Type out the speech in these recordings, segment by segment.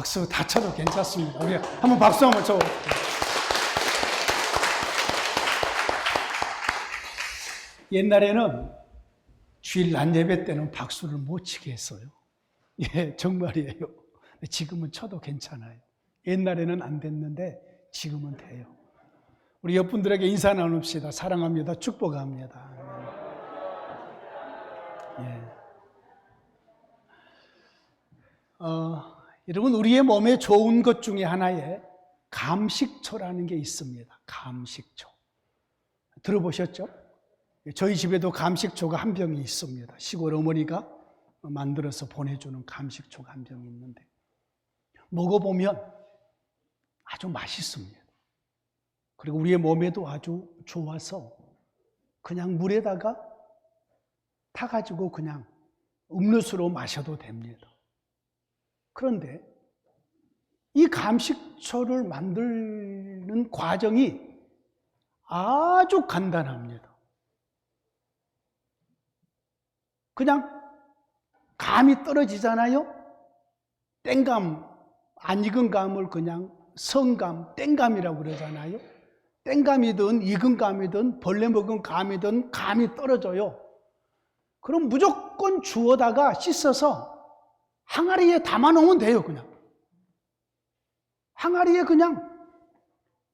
박수 다 쳐도 괜찮습니다. 우리 한번 박수 한번 쳐. 옛날에는 주일 낮 예배 때는 박수를 못 치게 했어요. 예, 정말이에요. 지금은 쳐도 괜찮아요. 옛날에는 안 됐는데 지금은 돼요. 우리 옆분들에게 인사 나눕시다. 사랑합니다. 축복합니다. 예. 여러분, 우리의 몸에 좋은 것 중에 하나에 감식초라는 게 있습니다. 감식초. 들어보셨죠? 저희 집에도 감식초가 한 병이 있습니다. 시골 어머니가 만들어서 보내주는 감식초가 한 병이 있는데 먹어보면 아주 맛있습니다. 그리고 우리의 몸에도 아주 좋아서 그냥 물에다가 타가지고 그냥 음료수로 마셔도 됩니다. 그런데 이 감식초를 만드는 과정이 아주 간단합니다. 그냥 감이 떨어지잖아요. 땡감, 안 익은 감을 그냥 성감, 땡감이라고 그러잖아요. 땡감이든 익은 감이든 벌레 먹은 감이든 감이 떨어져요. 그럼 무조건 주워다가 씻어서 항아리에 담아놓으면 돼요. 그냥 항아리에 그냥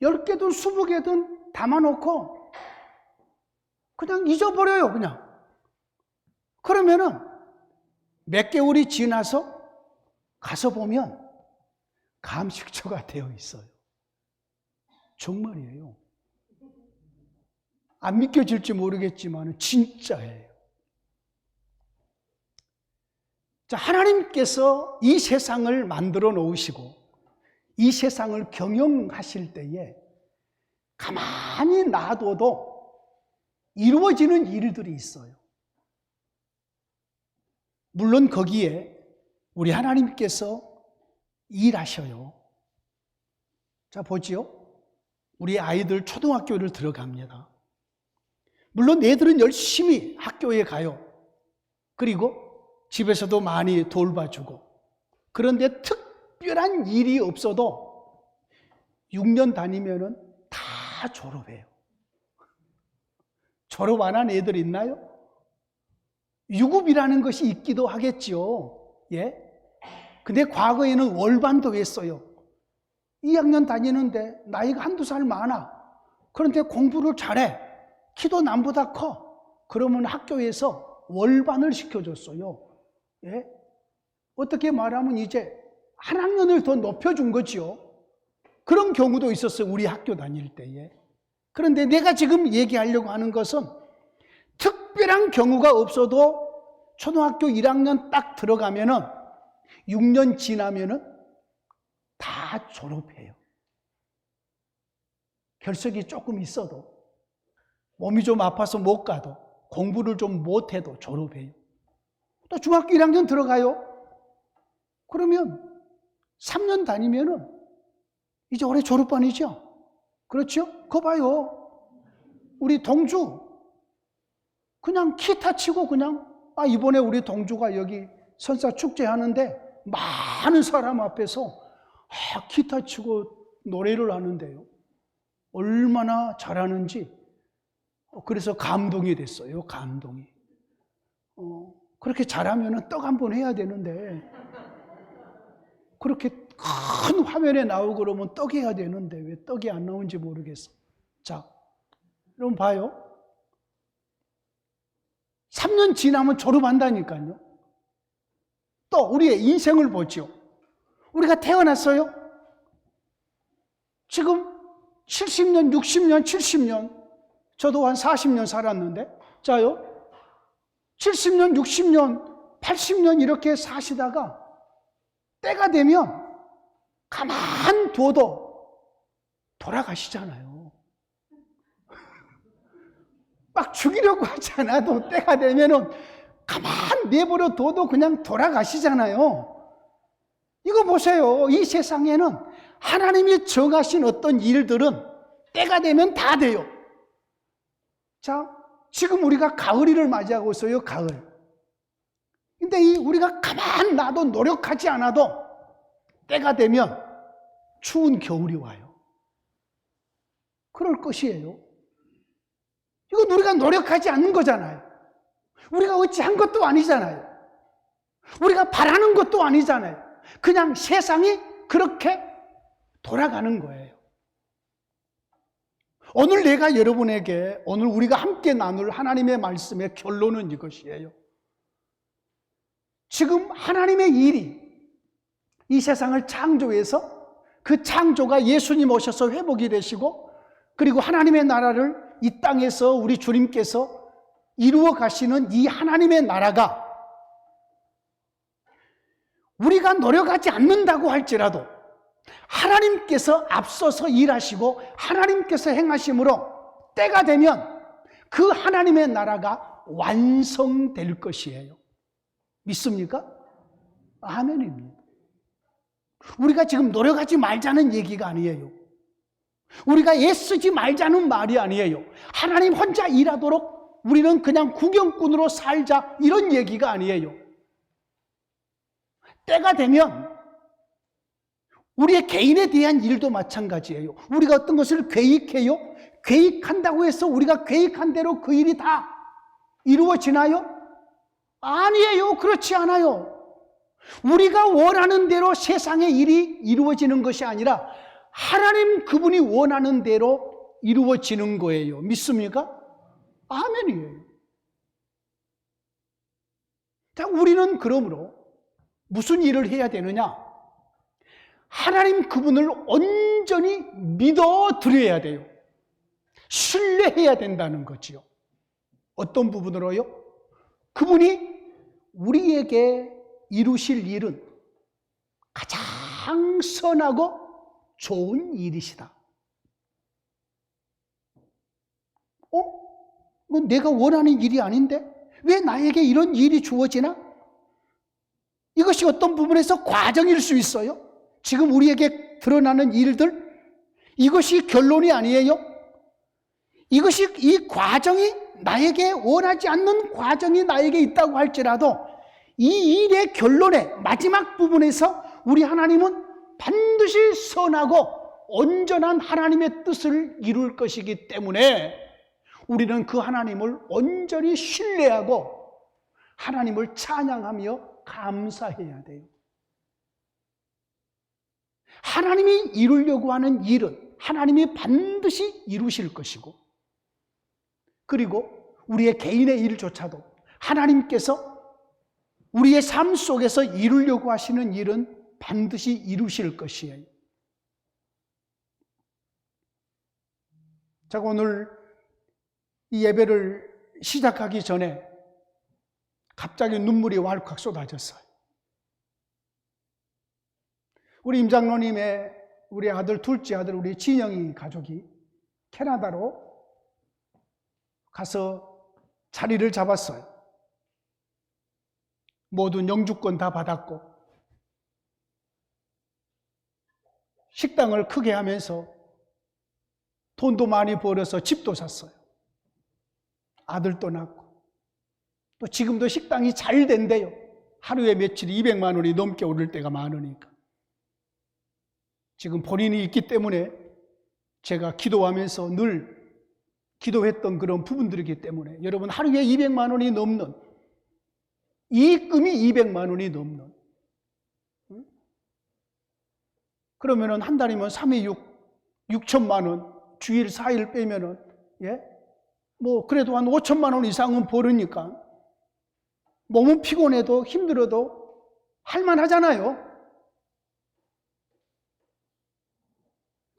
10개든 20개든 담아놓고 그냥 잊어버려요. 그냥. 그러면은 몇 개월이 지나서 가서 보면 감식초가 되어 있어요. 정말이에요. 안 믿겨질지 모르겠지만 진짜예요. 자, 하나님께서 이 세상을 만들어 놓으시고 이 세상을 경영하실 때에 가만히 놔둬도 이루어지는 일들이 있어요. 물론 거기에 우리 하나님께서 일하셔요. 자, 보지요. 우리 아이들 초등학교를 들어갑니다. 물론 애들은 열심히 학교에 가요. 그리고 집에서도 많이 돌봐주고. 그런데 특별한 일이 없어도 6년 다니면은 다 졸업해요. 졸업 안 한 애들 있나요? 유급이라는 것이 있기도 하겠지요. 예? 근데 과거에는 월반도 했어요. 2학년 다니는데 나이가 한두 살 많아. 그런데 공부를 잘해. 키도 남보다 커. 그러면 학교에서 월반을 시켜줬어요. 예? 어떻게 말하면 이제 한 학년을 더 높여준 거지요. 그런 경우도 있었어요. 우리 학교 다닐 때에. 그런데 내가 지금 얘기하려고 하는 것은 특별한 경우가 없어도 초등학교 1학년 딱 들어가면은 6년 지나면은 다 졸업해요. 결석이 조금 있어도 몸이 좀 아파서 못 가도 공부를 좀 못해도 졸업해요. 또 중학교 1학년 들어가요. 그러면 3년 다니면은 이제 올해 졸업반이죠. 그렇죠? 그거 봐요. 우리 동주 그냥 기타 치고 그냥 이번에 우리 동주가 여기 선사 축제 하는데 많은 사람 앞에서 기타 치고 노래를 하는데요. 얼마나 잘하는지 그래서 감동이 됐어요. 감동이. 그렇게 잘하면 떡 한 번 해야 되는데 그렇게 큰 화면에 나오고 그러면 떡 해야 되는데 왜 떡이 안 나오는지 모르겠어. 자, 여러분 봐요. 3년 지나면 졸업한다니까요. 또 우리의 인생을 보죠. 우리가 태어났어요. 지금 70년, 60년, 70년 저도 한 40년 살았는데 자요. 70년, 60년, 80년 이렇게 사시다가 때가 되면 가만 둬도 돌아가시잖아요. 막 죽이려고 하지 않아도 때가 되면은 가만 내버려 둬도 그냥 돌아가시잖아요. 이거 보세요. 이 세상에는 하나님이 정하신 어떤 일들은 때가 되면 다 돼요. 자, 지금 우리가 가을이를 맞이하고 있어요. 가을. 근데 우리가 가만 놔도 노력하지 않아도 때가 되면 추운 겨울이 와요. 그럴 것이에요. 이건 우리가 노력하지 않는 거잖아요. 우리가 어찌한 것도 아니잖아요. 우리가 바라는 것도 아니잖아요. 그냥 세상이 그렇게 돌아가는 거예요. 오늘 내가 여러분에게, 오늘 우리가 함께 나눌 하나님의 말씀의 결론은 이것이에요. 지금 하나님의 일이 이 세상을 창조해서 그 창조가 예수님 오셔서 회복이 되시고, 그리고 하나님의 나라를 이 땅에서 우리 주님께서 이루어 가시는 이 하나님의 나라가 우리가 노력하지 않는다고 할지라도 하나님께서 앞서서 일하시고 하나님께서 행하심으로 때가 되면 그 하나님의 나라가 완성될 것이에요. 믿습니까? 아멘입니다. 우리가 지금 노력하지 말자는 얘기가 아니에요. 우리가 애쓰지 말자는 말이 아니에요. 하나님 혼자 일하도록 우리는 그냥 구경꾼으로 살자, 이런 얘기가 아니에요. 때가 되면 우리의 개인에 대한 일도 마찬가지예요. 우리가 어떤 것을 계획해요? 계획한다고 해서 우리가 계획한 대로 그 일이 다 이루어지나요? 아니에요. 그렇지 않아요. 우리가 원하는 대로 세상의 일이 이루어지는 것이 아니라 하나님 그분이 원하는 대로 이루어지는 거예요. 믿습니까? 아멘이에요. 자, 우리는 그러므로 무슨 일을 해야 되느냐? 하나님 그분을 온전히 믿어드려야 돼요. 신뢰해야 된다는 거지요. 어떤 부분으로요? 그분이 우리에게 이루실 일은 가장 선하고 좋은 일이시다. 내가 원하는 일이 아닌데 왜 나에게 이런 일이 주어지나? 이것이 어떤 부분에서 과정일 수 있어요. 지금 우리에게 드러나는 일들, 이것이 결론이 아니에요. 이 과정이 나에게 원하지 않는 과정이 나에게 있다고 할지라도 이 일의 결론의 마지막 부분에서 우리 하나님은 반드시 선하고 온전한 하나님의 뜻을 이룰 것이기 때문에 우리는 그 하나님을 온전히 신뢰하고 하나님을 찬양하며 감사해야 돼요. 하나님이 이루려고 하는 일은 하나님이 반드시 이루실 것이고, 그리고 우리의 개인의 일조차도 하나님께서 우리의 삶 속에서 이루려고 하시는 일은 반드시 이루실 것이에요. 자, 오늘 이 예배를 시작하기 전에 갑자기 눈물이 왈칵 쏟아졌어요. 우리 임장로님의 우리 아들, 둘째 아들, 우리 진영이 가족이 캐나다로 가서 자리를 잡았어요. 모든 영주권 다 받았고 식당을 크게 하면서 돈도 많이 벌어서 집도 샀어요. 아들도 낳고 또 지금도 식당이 잘 된대요. 하루에 며칠이 200만 원이 넘게 오를 때가 많으니까. 지금 본인이 있기 때문에 제가 기도하면서 늘 기도했던 그런 부분들이기 때문에 여러분, 하루에 200만 원이 넘는, 이익금이 200만 원이 넘는, 그러면은 한 달이면 3회 6천만 원, 주일 4일 빼면은, 뭐 그래도 한 5천만 원 이상은 벌으니까 몸은 피곤해도 힘들어도 할만하잖아요.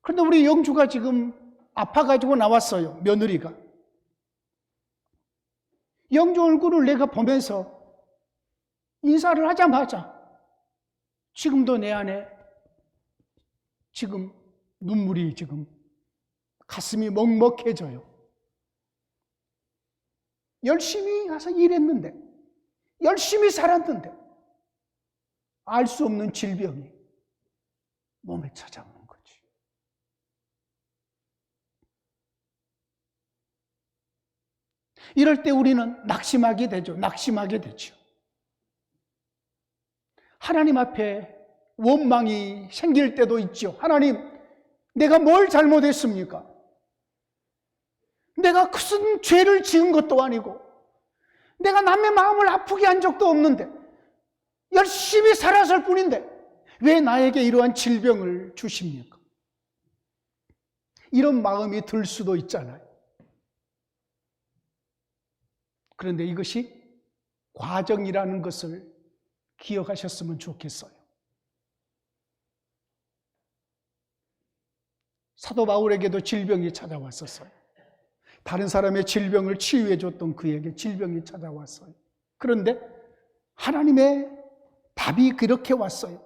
그런데 우리 영주가 지금 아파가지고 나왔어요. 며느리가. 영주 얼굴을 내가 보면서 인사를 하자마자 지금도 내 안에 지금 눈물이 지금 가슴이 먹먹해져요. 열심히 가서 일했는데, 열심히 살았는데 알 수 없는 질병이 몸에 찾아오는 거지. 이럴 때 우리는 낙심하게 되죠. 하나님 앞에 원망이 생길 때도 있죠. 하나님, 내가 뭘 잘못했습니까? 내가 큰 죄를 지은 것도 아니고 내가 남의 마음을 아프게 한 적도 없는데 열심히 살았을 뿐인데 왜 나에게 이러한 질병을 주십니까? 이런 마음이 들 수도 있잖아요. 그런데 이것이 과정이라는 것을 기억하셨으면 좋겠어요. 사도 바울에게도 질병이 찾아왔었어요. 다른 사람의 질병을 치유해 줬던 그에게 질병이 찾아왔어요. 그런데 하나님의 답이 그렇게 왔어요.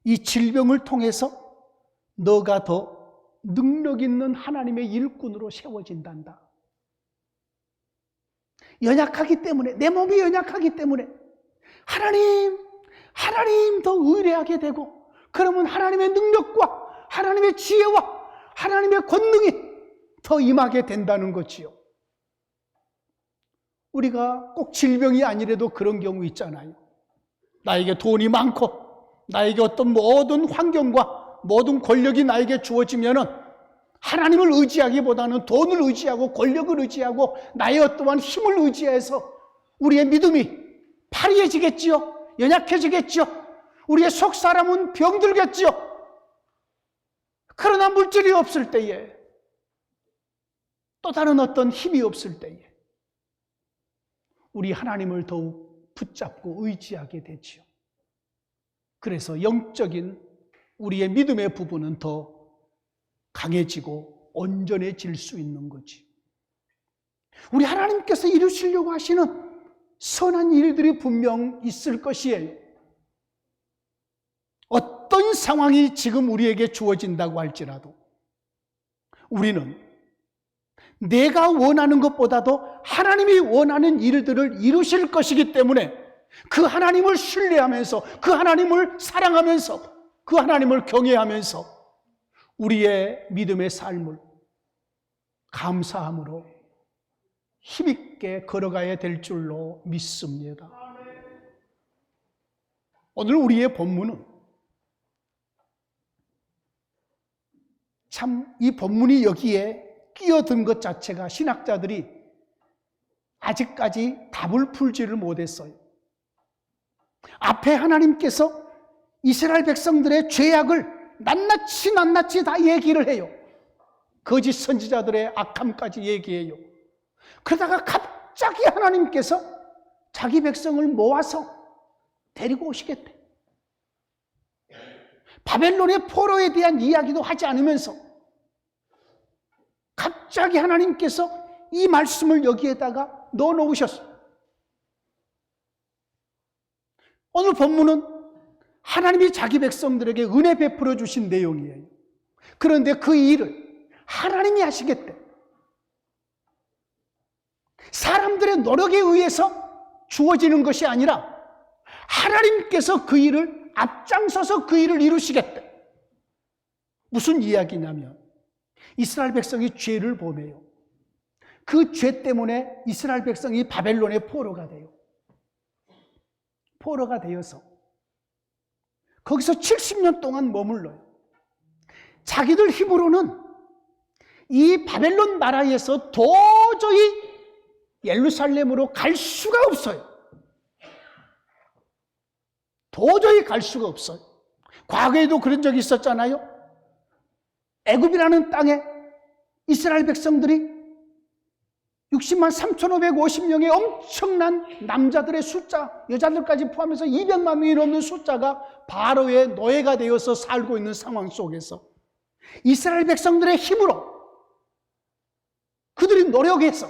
이 질병을 통해서 너가 더 능력 있는 하나님의 일꾼으로 세워진단다. 연약하기 때문에, 내 몸이 연약하기 때문에 하나님 더 의뢰하게 되고, 그러면 하나님의 능력과 하나님의 지혜와 하나님의 권능이 더 임하게 된다는 거지요. 우리가 꼭 질병이 아니라도 그런 경우 있잖아요. 나에게 돈이 많고 나에게 어떤 모든 환경과 모든 권력이 나에게 주어지면은 하나님을 의지하기보다는 돈을 의지하고 권력을 의지하고 나의 어떠한 힘을 의지해서 우리의 믿음이 파리해지겠지요. 연약해지겠지요. 우리의 속 사람은 병들겠지요. 그러나 물질이 없을 때에, 또 다른 어떤 힘이 없을 때에 우리 하나님을 더욱 붙잡고 의지하게 되지요. 그래서 영적인 우리의 믿음의 부분은 더 강해지고 온전해질 수 있는 거지. 우리 하나님께서 이루시려고 하시는 선한 일들이 분명 있을 것이에요. 어떤 상황이 지금 우리에게 주어진다고 할지라도 우리는 내가 원하는 것보다도 하나님이 원하는 일들을 이루실 것이기 때문에 그 하나님을 신뢰하면서, 그 하나님을 사랑하면서, 그 하나님을 경외하면서 우리의 믿음의 삶을 감사함으로 힘있게 걸어가야 될 줄로 믿습니다. 오늘 우리의 본문은 참 이 본문이 여기에 끼어든 것 자체가 신학자들이 아직까지 답을 풀지를 못했어요. 앞에 하나님께서 이스라엘 백성들의 죄악을 낱낱이 다 얘기를 해요. 거짓 선지자들의 악함까지 얘기해요. 그러다가 갑자기 하나님께서 자기 백성을 모아서 데리고 오시겠대. 바벨론의 포로에 대한 이야기도 하지 않으면서 갑자기 하나님께서 이 말씀을 여기에다가 넣어놓으셨어요. 오늘 본문은 하나님이 자기 백성들에게 은혜 베풀어 주신 내용이에요. 그런데 그 일을 하나님이 하시겠대. 사람들의 노력에 의해서 주어지는 것이 아니라 하나님께서 그 일을 앞장서서 그 일을 이루시겠대. 무슨 이야기냐면 이스라엘 백성이 죄를 범해요. 그 죄 때문에 이스라엘 백성이 바벨론의 포로가 돼요. 포로가 되어서 거기서 70년 동안 머물러요. 자기들 힘으로는 이 바벨론 나라에서 도저히 예루살렘으로 갈 수가 없어요. 도저히 갈 수가 없어요. 과거에도 그런 적이 있었잖아요. 애굽이라는 땅에 이스라엘 백성들이 60만 3,550명의 엄청난 남자들의 숫자, 여자들까지 포함해서 200만 명이 넘는 숫자가 바로의 노예가 되어서 살고 있는 상황 속에서 이스라엘 백성들의 힘으로 그들이 노력해서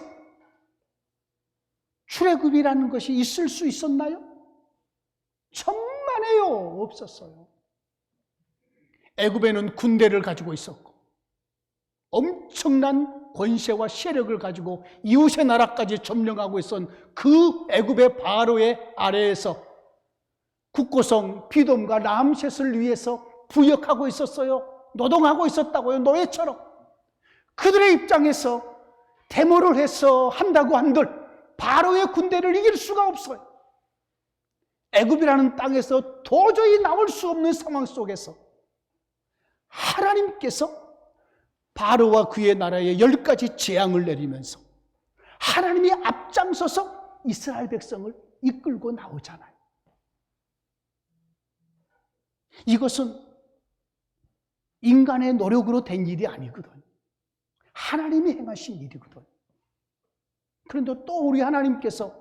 출애굽이라는 것이 있을 수 있었나요? 천만에요, 없었어요. 애굽에는 군대를 가지고 있었고 엄청난 권세와 세력을 가지고 이웃의 나라까지 점령하고 있었던 그 애굽의 바로의 아래에서 국고성 비돔과 람셋을 위해서 부역하고 있었어요. 노동하고 있었다고요. 노예처럼. 그들의 입장에서 데모를 해서 한다고 한들 바로의 군대를 이길 수가 없어요. 애굽이라는 땅에서 도저히 나올 수 없는 상황 속에서 하나님께서 바로와 그의 나라에 10가지 재앙을 내리면서 하나님이 앞장서서 이스라엘 백성을 이끌고 나오잖아요. 이것은 인간의 노력으로 된 일이 아니거든. 하나님이 행하신 일이거든. 그런데 또 우리 하나님께서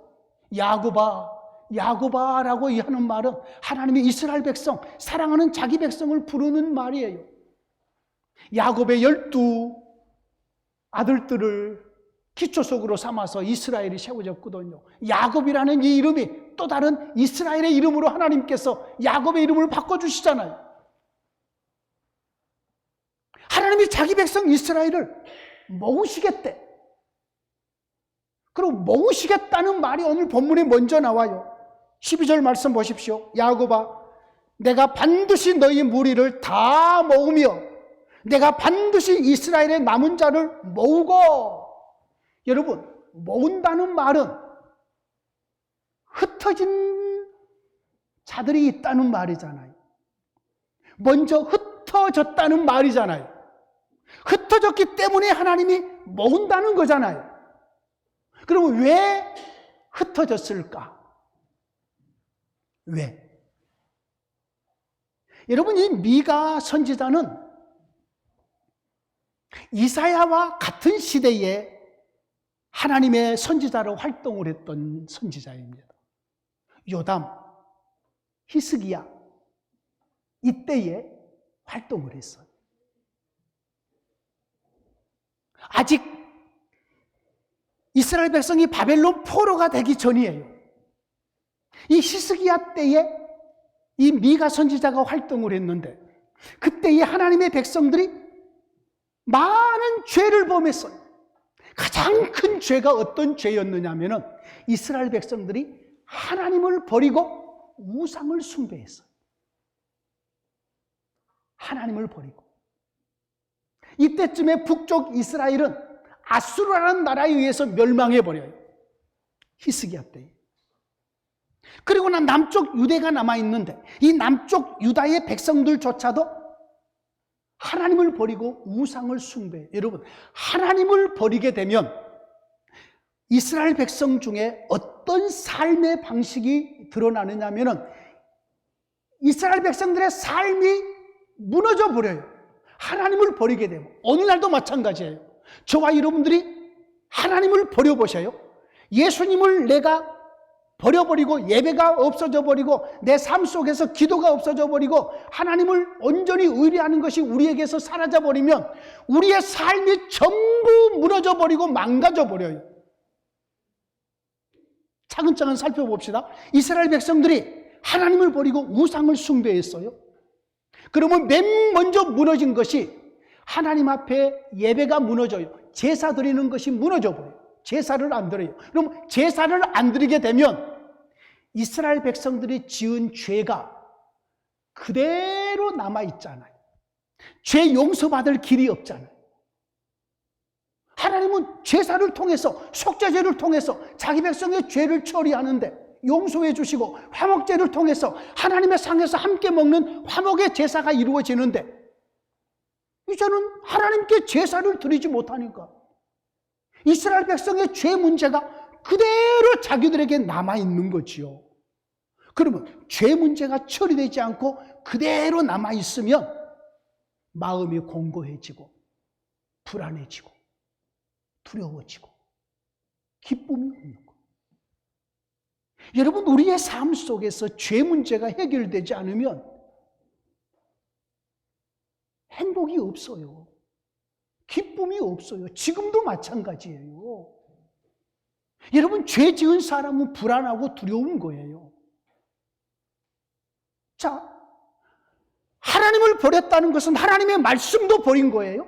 야곱아, 야곱아라고 하는 말은 하나님이 이스라엘 백성, 사랑하는 자기 백성을 부르는 말이에요. 야곱의 12 아들들을 기초속으로 삼아서 이스라엘이 세워졌거든요. 야곱이라는 이 이름이 또 다른 이스라엘의 이름으로 하나님께서 야곱의 이름을 바꿔주시잖아요. 하나님이 자기 백성 이스라엘을 모으시겠대. 그리고 모으시겠다는 말이 오늘 본문에 먼저 나와요. 12절 말씀 보십시오. 야곱아, 내가 반드시 너희 무리를 다 모으며 내가 반드시 이스라엘의 남은 자를 모으고. 여러분, 모은다는 말은 흩어진 자들이 있다는 말이잖아요. 먼저 흩어졌다는 말이잖아요. 흩어졌기 때문에 하나님이 모은다는 거잖아요. 그럼 왜 흩어졌을까? 왜? 여러분, 이 미가 선지자는 이사야와 같은 시대에 하나님의 선지자로 활동을 했던 선지자입니다. 요담, 히스기야 이때에 활동을 했어요. 아직 이스라엘 백성이 바벨론 포로가 되기 전이에요. 이 히스기야 때에 이 미가 선지자가 활동을 했는데 그때에 하나님의 백성들이 많은 죄를 범했어요. 가장 큰 죄가 어떤 죄였느냐 하면은 이스라엘 백성들이 하나님을 버리고 우상을 숭배했어요. 하나님을 버리고. 이때쯤에 북쪽 이스라엘은 아수르라는 나라에 의해서 멸망해버려요. 히스기야 때에. 그리고 난 남쪽 유대가 남아있는데 이 남쪽 유다의 백성들조차도 하나님을 버리고 우상을 숭배해요. 여러분, 하나님을 버리게 되면 이스라엘 백성 중에 어떤 삶의 방식이 드러나느냐 하면은 이스라엘 백성들의 삶이 무너져 버려요. 하나님을 버리게 되면. 오늘날도 마찬가지예요. 저와 여러분들이 하나님을 버려보셔요. 예수님을 내가 버려버리고 예배가 없어져 버리고 내 삶 속에서 기도가 없어져 버리고 하나님을 온전히 의뢰하는 것이 우리에게서 사라져 버리면 우리의 삶이 전부 무너져 버리고 망가져 버려요. 차근차근 살펴봅시다. 이스라엘 백성들이 하나님을 버리고 우상을 숭배했어요. 그러면 맨 먼저 무너진 것이 하나님 앞에 예배가 무너져요. 제사 드리는 것이 무너져 버려요. 제사를 안 드려요. 그럼 제사를 안 드리게 되면 이스라엘 백성들이 지은 죄가 그대로 남아있잖아요. 죄 용서받을 길이 없잖아요. 하나님은 제사를 통해서, 속죄제를 통해서 자기 백성의 죄를 처리하는데 용서해 주시고 화목제를 통해서 하나님의 상에서 함께 먹는 화목의 제사가 이루어지는데 이제는 하나님께 제사를 드리지 못하니까 이스라엘 백성의 죄 문제가 그대로 자기들에게 남아있는 거지요. 그러면 죄 문제가 처리되지 않고 그대로 남아있으면 마음이 공고해지고 불안해지고 두려워지고 기쁨이 없는 거예요. 여러분, 우리의 삶 속에서 죄 문제가 해결되지 않으면 행복이 없어요. 기쁨이 없어요. 지금도 마찬가지예요. 여러분, 죄 지은 사람은 불안하고 두려운 거예요. 자, 하나님을 버렸다는 것은 하나님의 말씀도 버린 거예요.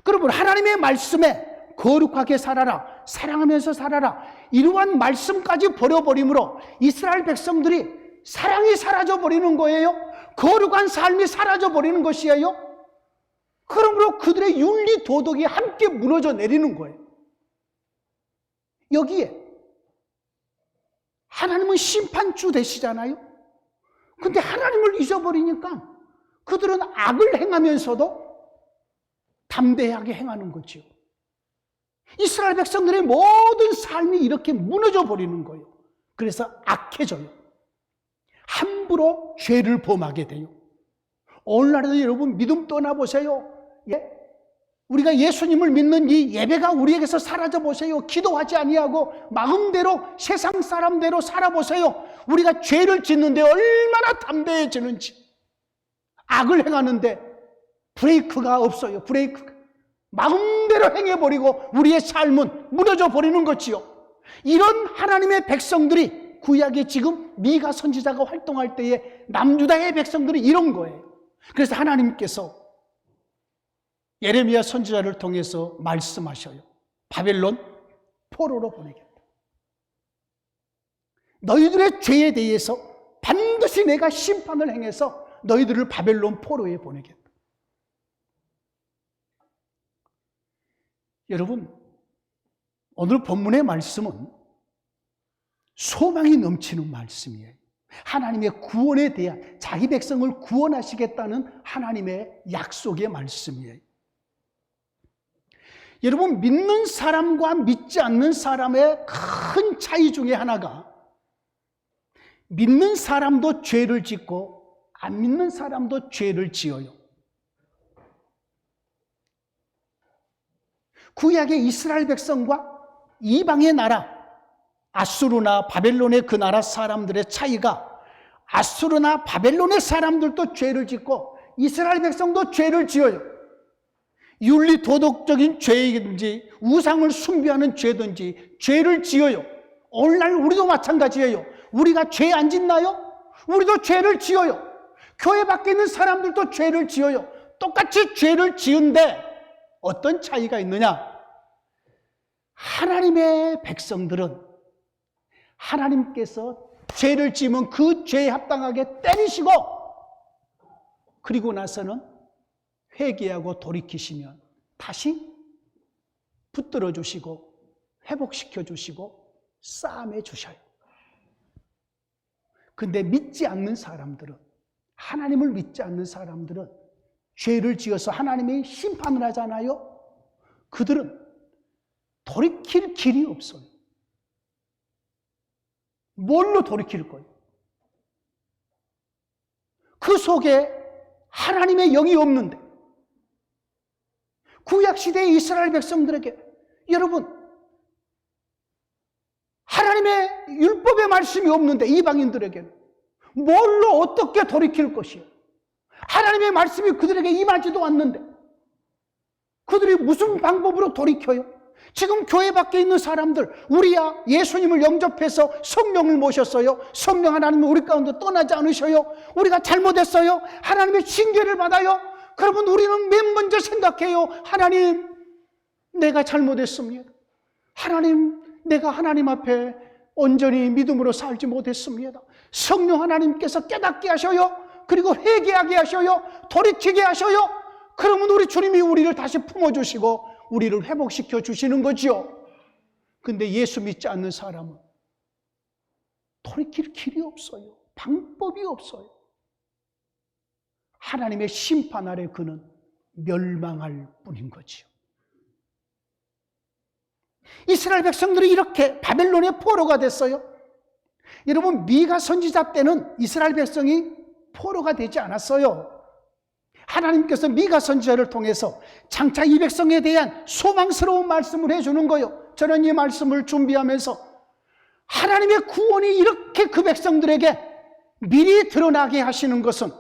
그러면 하나님의 말씀에 거룩하게 살아라, 사랑하면서 살아라, 이러한 말씀까지 버려버림으로 이스라엘 백성들이 사랑이 사라져버리는 거예요. 거룩한 삶이 사라져버리는 것이에요. 그러므로 그들의 윤리 도덕이 함께 무너져 내리는 거예요. 여기에 하나님은 심판주 되시잖아요. 근데 하나님을 잊어버리니까 그들은 악을 행하면서도 담대하게 행하는 거죠. 이스라엘 백성들의 모든 삶이 이렇게 무너져 버리는 거예요. 그래서 악해져요. 함부로 죄를 범하게 돼요. 오늘날에도 여러분 믿음 떠나보세요. 예? 우리가 예수님을 믿는 이 예배가 우리에게서 사라져 보세요. 기도하지 아니하고 마음대로 세상 사람대로 살아보세요. 우리가 죄를 짓는데 얼마나 담대해지는지. 악을 행하는데 브레이크가 없어요. 브레이크가. 마음대로 행해버리고 우리의 삶은 무너져 버리는 거지요. 이런 하나님의 백성들이 구약에 지금 미가 선지자가 활동할 때에 남유다의 백성들이 이런 거예요. 그래서 하나님께서 예레미야 선지자를 통해서 말씀하셔요. 바벨론 포로로 보내겠다. 너희들의 죄에 대해서 반드시 내가 심판을 행해서 너희들을 바벨론 포로에 보내겠다. 여러분, 오늘 본문의 말씀은 소망이 넘치는 말씀이에요. 하나님의 구원에 대한, 자기 백성을 구원하시겠다는 하나님의 약속의 말씀이에요. 여러분, 믿는 사람과 믿지 않는 사람의 큰 차이 중에 하나가 믿는 사람도 죄를 짓고 안 믿는 사람도 죄를 지어요. 구약의 이스라엘 백성과 이방의 나라, 아수르나 바벨론의 그 나라 사람들의 차이가 아수르나 바벨론의 사람들도 죄를 짓고 이스라엘 백성도 죄를 지어요. 윤리 도덕적인 죄이든지 우상을 숭배하는 죄든지 죄를 지어요. 오늘날 우리도 마찬가지예요. 우리가 죄 안 짓나요? 우리도 죄를 지어요. 교회 밖에 있는 사람들도 죄를 지어요. 똑같이 죄를 지은데 어떤 차이가 있느냐? 하나님의 백성들은 하나님께서 죄를 지으면 그 죄에 합당하게 때리시고 그리고 나서는 회개하고 돌이키시면 다시 붙들어 주시고 회복시켜 주시고 싸매 주셔요. 근데 믿지 않는 사람들은, 하나님을 믿지 않는 사람들은 죄를 지어서 하나님이 심판을 하잖아요. 그들은 돌이킬 길이 없어요. 뭘로 돌이킬 거예요? 그 속에 하나님의 영이 없는데, 구약시대의 이스라엘 백성들에게 여러분 하나님의 율법의 말씀이 없는데 이방인들에게는 뭘로 어떻게 돌이킬 것이요? 하나님의 말씀이 그들에게 임하지도 않는데 그들이 무슨 방법으로 돌이켜요? 지금 교회 밖에 있는 사람들, 우리야 예수님을 영접해서 성령을 모셨어요. 성령 하나님은 우리 가운데 떠나지 않으셔요. 우리가 잘못했어요. 하나님의 징계를 받아요. 그러면 우리는 맨 먼저 생각해요. 하나님, 내가 잘못했습니다. 하나님, 내가 하나님 앞에 온전히 믿음으로 살지 못했습니다. 성령 하나님께서 깨닫게 하셔요. 그리고 회개하게 하셔요. 돌이키게 하셔요. 그러면 우리 주님이 우리를 다시 품어주시고 우리를 회복시켜 주시는 거지요. 근데 예수 믿지 않는 사람은 돌이킬 길이 없어요. 방법이 없어요. 하나님의 심판 아래 그는 멸망할 뿐인 거지요. 이스라엘 백성들이 이렇게 바벨론의 포로가 됐어요. 여러분, 미가 선지자 때는 이스라엘 백성이 포로가 되지 않았어요. 하나님께서 미가 선지자를 통해서 장차 이 백성에 대한 소망스러운 말씀을 해주는 거예요. 저는 이 말씀을 준비하면서 하나님의 구원이 이렇게 그 백성들에게 미리 드러나게 하시는 것은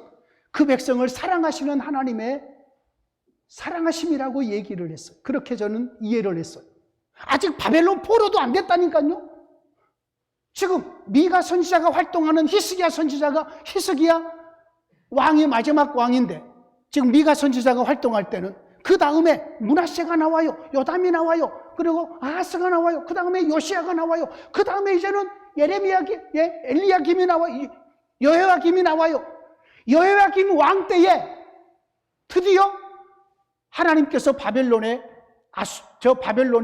그 백성을 사랑하시는 하나님의 사랑하심이라고 얘기를 했어요. 그렇게 저는 이해를 했어요. 아직 바벨론 포로도 안 됐다니까요. 지금 미가 선지자가 활동하는 히스기야 선지자가, 히스기야 왕이 마지막 왕인데 지금 미가 선지자가 활동할 때는 그 다음에 므낫세가 나와요. 요담이 나와요. 그리고 아하스가 나와요. 그 다음에 요시야가 나와요. 그 다음에 이제는 엘리야김이 나와요. 여호야김이 나와요. 여호야김 왕 때에 드디어 하나님께서 바벨론에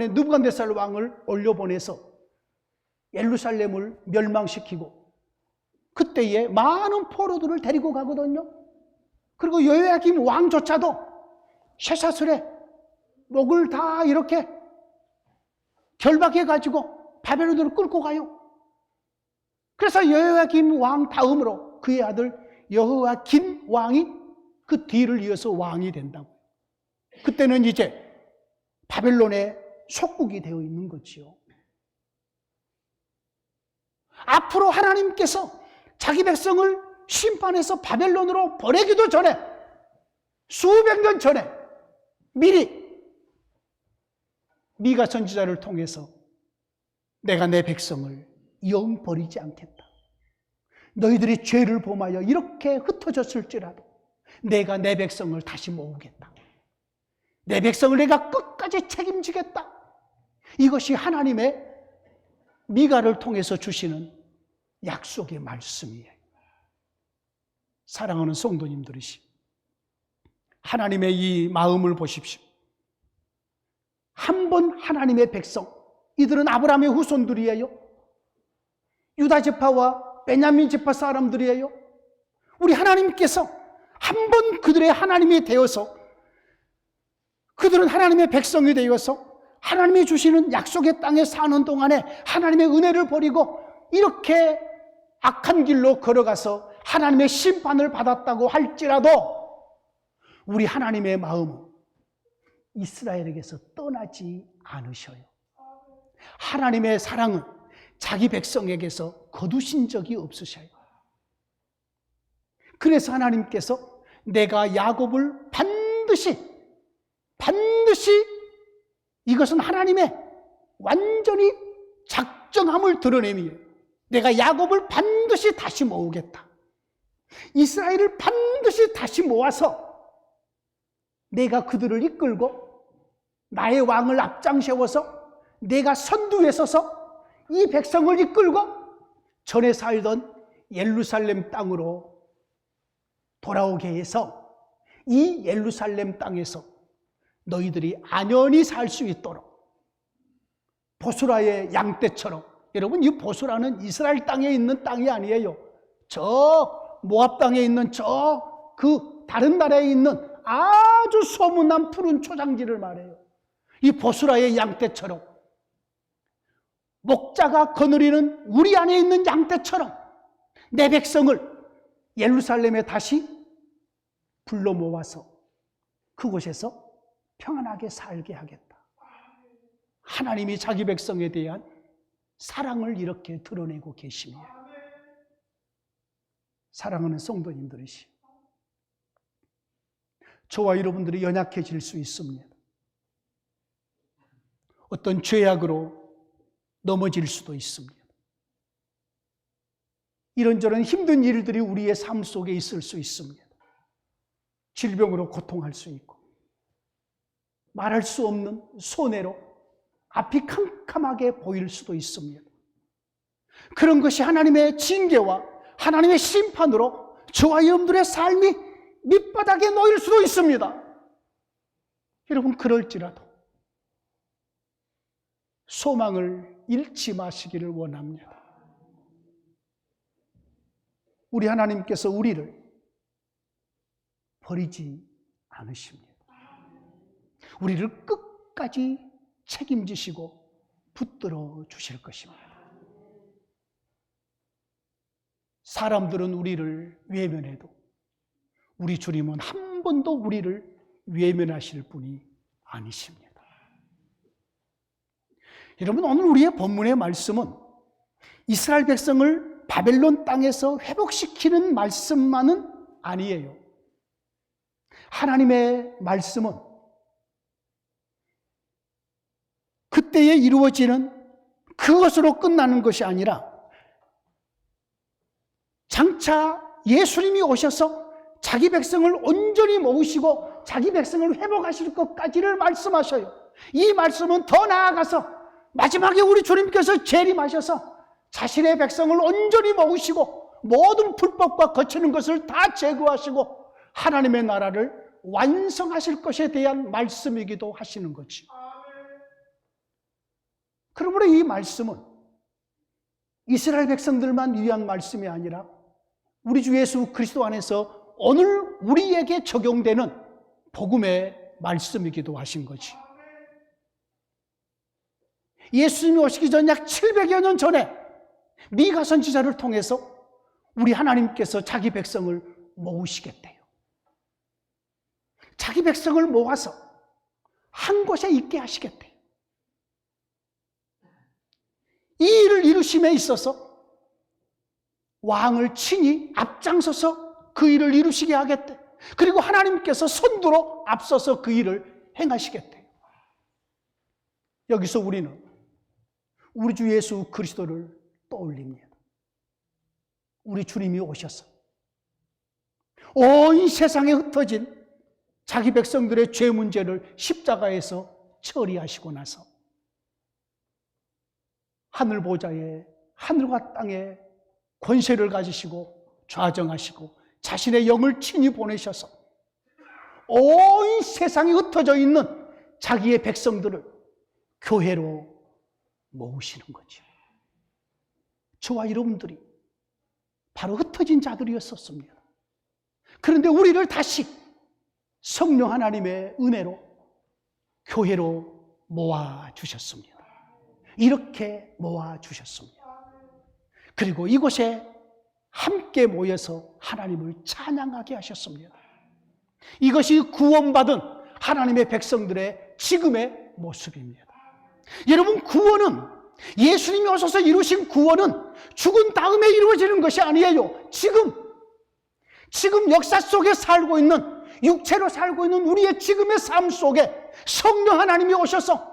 느부갓네살 왕을 올려보내서 예루살렘을 멸망시키고 그때에 많은 포로들을 데리고 가거든요. 그리고 여호야김 왕조차도 쇠사슬에 목을 다 이렇게 결박해가지고 바벨론으로 끌고 가요. 그래서 여호야김 왕 다음으로 그의 아들 여호야김 왕이 그 뒤를 이어서 왕이 된다고. 그때는 이제 바벨론의 속국이 되어 있는 거지요. 앞으로 하나님께서 자기 백성을 심판해서 바벨론으로 보내기도 전에, 수백 년 전에 미리 미가 선지자를 통해서 내가 내 백성을 영 버리지 않겠다. 너희들이 죄를 범하여 이렇게 흩어졌을지라도 내가 내 백성을 다시 모으겠다. 내 백성을 내가 끝까지 책임지겠다. 이것이 하나님의 미가를 통해서 주시는 약속의 말씀이에요. 사랑하는 성도님들이시, 하나님의 이 마음을 보십시오. 한 번 하나님의 백성, 이들은 아브라함의 후손들이에요. 유다 지파와 베냐민 지파 사람들이에요. 우리 하나님께서 한 번 그들의 하나님이 되어서, 그들은 하나님의 백성이 되어서 하나님이 주시는 약속의 땅에 사는 동안에 하나님의 은혜를 버리고 이렇게 악한 길로 걸어가서 하나님의 심판을 받았다고 할지라도 우리 하나님의 마음은 이스라엘에게서 떠나지 않으셔요. 하나님의 사랑은 자기 백성에게서 거두신 적이 없으셔요. 그래서 하나님께서 내가 야곱을 반드시 이것은 하나님의 완전히 작정함을 드러내며 내가 야곱을 반드시 다시 모으겠다. 이스라엘을 반드시 다시 모아서 내가 그들을 이끌고 나의 왕을 앞장 세워서 내가 선두에 서서 이 백성을 이끌고 전에 살던 예루살렘 땅으로 돌아오게 해서 이 예루살렘 땅에서 너희들이 안연히 살 수 있도록 보스라의 양떼처럼, 여러분 이 보스라는 이스라엘 땅에 있는 땅이 아니에요. 저 모압 땅에 있는 그 다른 나라에 있는 아주 소문난 푸른 초장지를 말해요. 이 보스라의 양떼처럼, 목자가 거느리는 우리 안에 있는 양떼처럼 내 백성을 예루살렘에 다시 불러 모아서 그곳에서 평안하게 살게 하겠다. 하나님이 자기 백성에 대한 사랑을 이렇게 드러내고 계십니다. 사랑하는 성도님들이시, 저와 여러분들이 연약해질 수 있습니다. 어떤 죄악으로 넘어질 수도 있습니다. 이런저런 힘든 일들이 우리의 삶 속에 있을 수 있습니다. 질병으로 고통할 수 있고, 말할 수 없는 손해로 앞이 캄캄하게 보일 수도 있습니다. 그런 것이 하나님의 징계와 하나님의 심판으로 저와 여러분들의 삶이 밑바닥에 놓일 수도 있습니다. 여러분, 그럴지라도 소망을 잃지 마시기를 원합니다. 우리 하나님께서 우리를 버리지 않으십니다. 우리를 끝까지 책임지시고 붙들어 주실 것입니다. 사람들은 우리를 외면해도 우리 주님은 한 번도 우리를 외면하실 분이 아니십니다. 여러분, 오늘 우리의 본문의 말씀은 이스라엘 백성을 바벨론 땅에서 회복시키는 말씀만은 아니에요. 하나님의 말씀은 그때에 이루어지는 그것으로 끝나는 것이 아니라 장차 예수님이 오셔서 자기 백성을 온전히 모으시고 자기 백성을 회복하실 것까지를 말씀하셔요. 이 말씀은 더 나아가서 마지막에 우리 주님께서 재림하셔서 자신의 백성을 온전히 모으시고 모든 불법과 거치는 것을 다 제거하시고 하나님의 나라를 완성하실 것에 대한 말씀이기도 하시는 거죠. 그러므로 이 말씀은 이스라엘 백성들만 위한 말씀이 아니라 우리 주 예수 그리스도 안에서 오늘 우리에게 적용되는 복음의 말씀이기도 하신 거지. 예수님이 오시기 전 약 700여 년 전에 미가 선지자를 통해서 우리 하나님께서 자기 백성을 모으시겠대요. 자기 백성을 모아서 한 곳에 있게 하시겠대요. 이 일을 이루심에 있어서 왕을 친히 앞장서서 그 일을 이루시게 하겠대. 그리고 하나님께서 선두로 앞서서 그 일을 행하시겠대요. 여기서 우리는 우리 주 예수 그리스도를 떠올립니다. 우리 주님이 오셔서 온 세상에 흩어진 자기 백성들의 죄 문제를 십자가에서 처리하시고 나서 하늘 보좌에 하늘과 땅에 권세를 가지시고 좌정하시고 자신의 영을 친히 보내셔서 온 세상에 흩어져 있는 자기의 백성들을 교회로 모으시는 거죠. 저와 여러분들이 바로 흩어진 자들이었었습니다. 그런데 우리를 다시 성령 하나님의 은혜로 교회로 모아주셨습니다. 이렇게 모아주셨습니다. 그리고 이곳에 함께 모여서 하나님을 찬양하게 하셨습니다. 이것이 구원받은 하나님의 백성들의 지금의 모습입니다. 여러분, 구원은, 예수님이 오셔서 이루신 구원은 죽은 다음에 이루어지는 것이 아니에요. 지금 역사 속에 살고 있는, 육체로 살고 있는 우리의 지금의 삶 속에 성령 하나님이 오셔서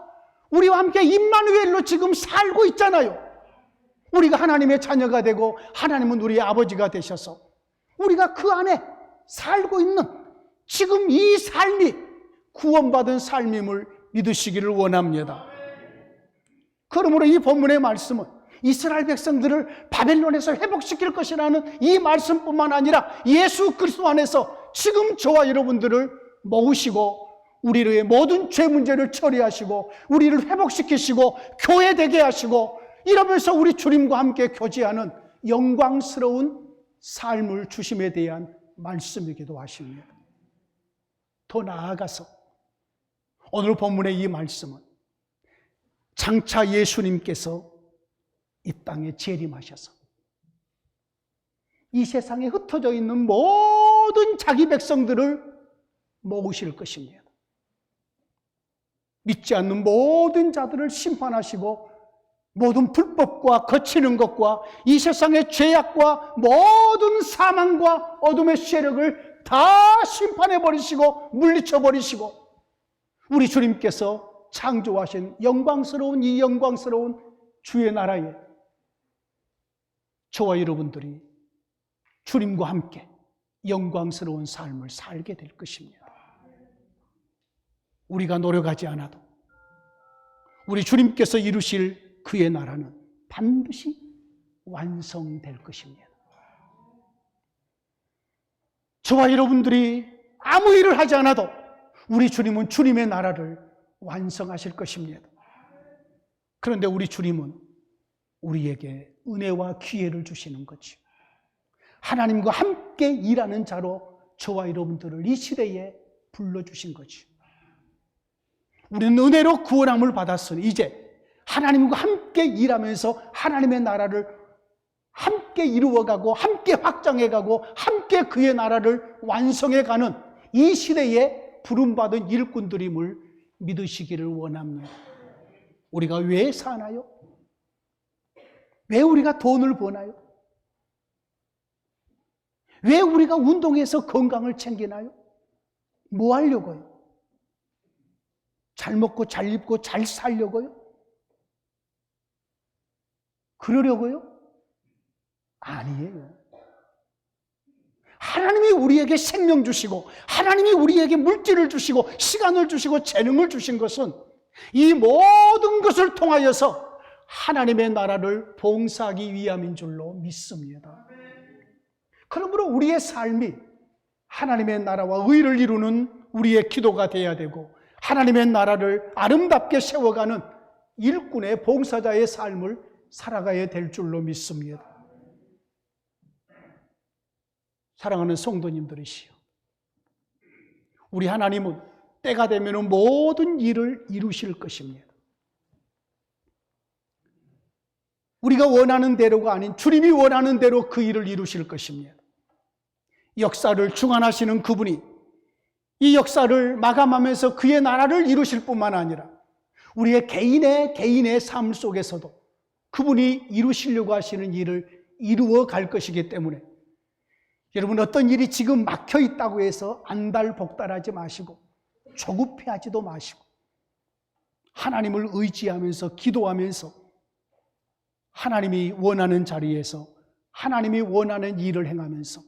우리와 함께 임마누엘로 지금 살고 있잖아요. 우리가 하나님의 자녀가 되고 하나님은 우리의 아버지가 되셔서 우리가 그 안에 살고 있는 지금 이 삶이 구원받은 삶임을 믿으시기를 원합니다. 그러므로 이 본문의 말씀은 이스라엘 백성들을 바벨론에서 회복시킬 것이라는 이 말씀뿐만 아니라 예수 그리스도 안에서 지금 저와 여러분들을 모으시고 우리의 모든 죄 문제를 처리하시고 우리를 회복시키시고 교회되게 하시고 이러면서 우리 주님과 함께 교제하는 영광스러운 삶을 주심에 대한 말씀이기도 하십니다. 더 나아가서 오늘 본문의 이 말씀은 장차 예수님께서 이 땅에 재림하셔서 이 세상에 흩어져 있는 모든 자기 백성들을 모으실 것입니다. 믿지 않는 모든 자들을 심판하시고 모든 불법과 거치는 것과 이 세상의 죄악과 모든 사망과 어둠의 세력을 다 심판해버리시고 물리쳐버리시고 우리 주님께서 창조하신 영광스러운 이 영광스러운 주의 나라에 저와 여러분들이 주님과 함께 영광스러운 삶을 살게 될 것입니다. 우리가 노력하지 않아도 우리 주님께서 이루실 그의 나라는 반드시 완성될 것입니다. 저와 여러분들이 아무 일을 하지 않아도 우리 주님은 주님의 나라를 완성하실 것입니다. 그런데 우리 주님은 우리에게 은혜와 기회를 주시는 거죠. 하나님과 함께 일하는 자로 저와 여러분들을 이 시대에 불러주신 거죠. 우리는 은혜로 구원함을 받았으니 이제 하나님과 함께 일하면서 하나님의 나라를 함께 이루어가고 함께 확장해가고 함께 그의 나라를 완성해가는 이 시대에 부름받은 일꾼들임을 믿으시기를 원합니다. 우리가 왜 사나요? 왜 우리가 돈을 버나요? 왜 우리가 운동해서 건강을 챙기나요? 뭐 하려고요? 잘 먹고 잘 입고 잘 살려고요? 그러려고요? 아니에요. 하나님이 우리에게 생명 주시고 하나님이 우리에게 물질을 주시고 시간을 주시고 재능을 주신 것은 이 모든 것을 통하여서 하나님의 나라를 봉사하기 위함인 줄로 믿습니다. 그러므로 우리의 삶이 하나님의 나라와 의를 이루는 우리의 기도가 되어야 되고 하나님의 나라를 아름답게 세워가는 일꾼의 봉사자의 삶을 살아가야 될 줄로 믿습니다. 사랑하는 성도님들이시여, 우리 하나님은 때가 되면 모든 일을 이루실 것입니다. 우리가 원하는 대로가 아닌 주님이 원하는 대로 그 일을 이루실 것입니다. 역사를 주관하시는 그분이 이 역사를 마감하면서 그의 나라를 이루실 뿐만 아니라 우리의 개인의 삶 속에서도 그분이 이루시려고 하시는 일을 이루어 갈 것이기 때문에 여러분, 어떤 일이 지금 막혀 있다고 해서 안달복달하지 마시고 조급해하지도 마시고 하나님을 의지하면서 기도하면서 하나님이 원하는 자리에서 하나님이 원하는 일을 행하면서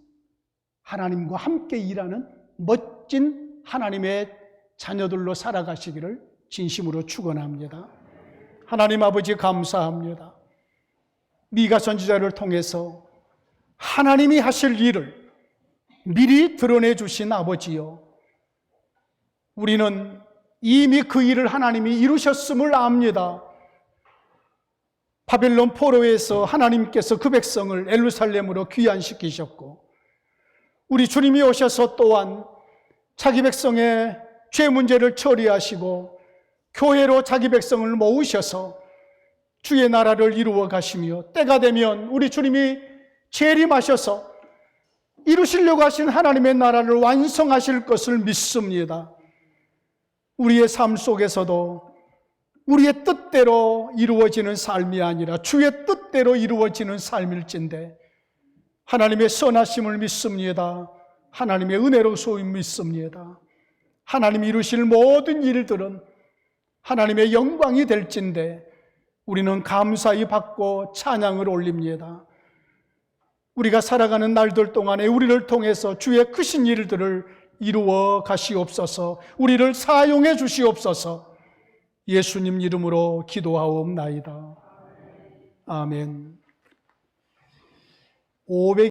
하나님과 함께 일하는 멋진 하나님의 자녀들로 살아가시기를 진심으로 축원합니다. 하나님 아버지 감사합니다. 미가 선지자를 통해서 하나님이 하실 일을 미리 드러내 주신 아버지요, 우리는 이미 그 일을 하나님이 이루셨음을 압니다. 바벨론 포로에서 하나님께서 그 백성을 예루살렘으로 귀환시키셨고 우리 주님이 오셔서 또한 자기 백성의 죄 문제를 처리하시고 교회로 자기 백성을 모으셔서 주의 나라를 이루어 가시며 때가 되면 우리 주님이 재림하셔서 이루시려고 하신 하나님의 나라를 완성하실 것을 믿습니다. 우리의 삶 속에서도 우리의 뜻대로 이루어지는 삶이 아니라 주의 뜻대로 이루어지는 삶일진데 하나님의 선하심을 믿습니다. 하나님의 은혜로움을 믿습니다. 하나님이 이루실 모든 일들은 하나님의 영광이 될진데 우리는 감사히 받고 찬양을 올립니다. 우리가 살아가는 날들 동안에 우리를 통해서 주의 크신 일들을 이루어 가시옵소서. 우리를 사용해 주시옵소서. 예수님 이름으로 기도하옵나이다. 아멘. 500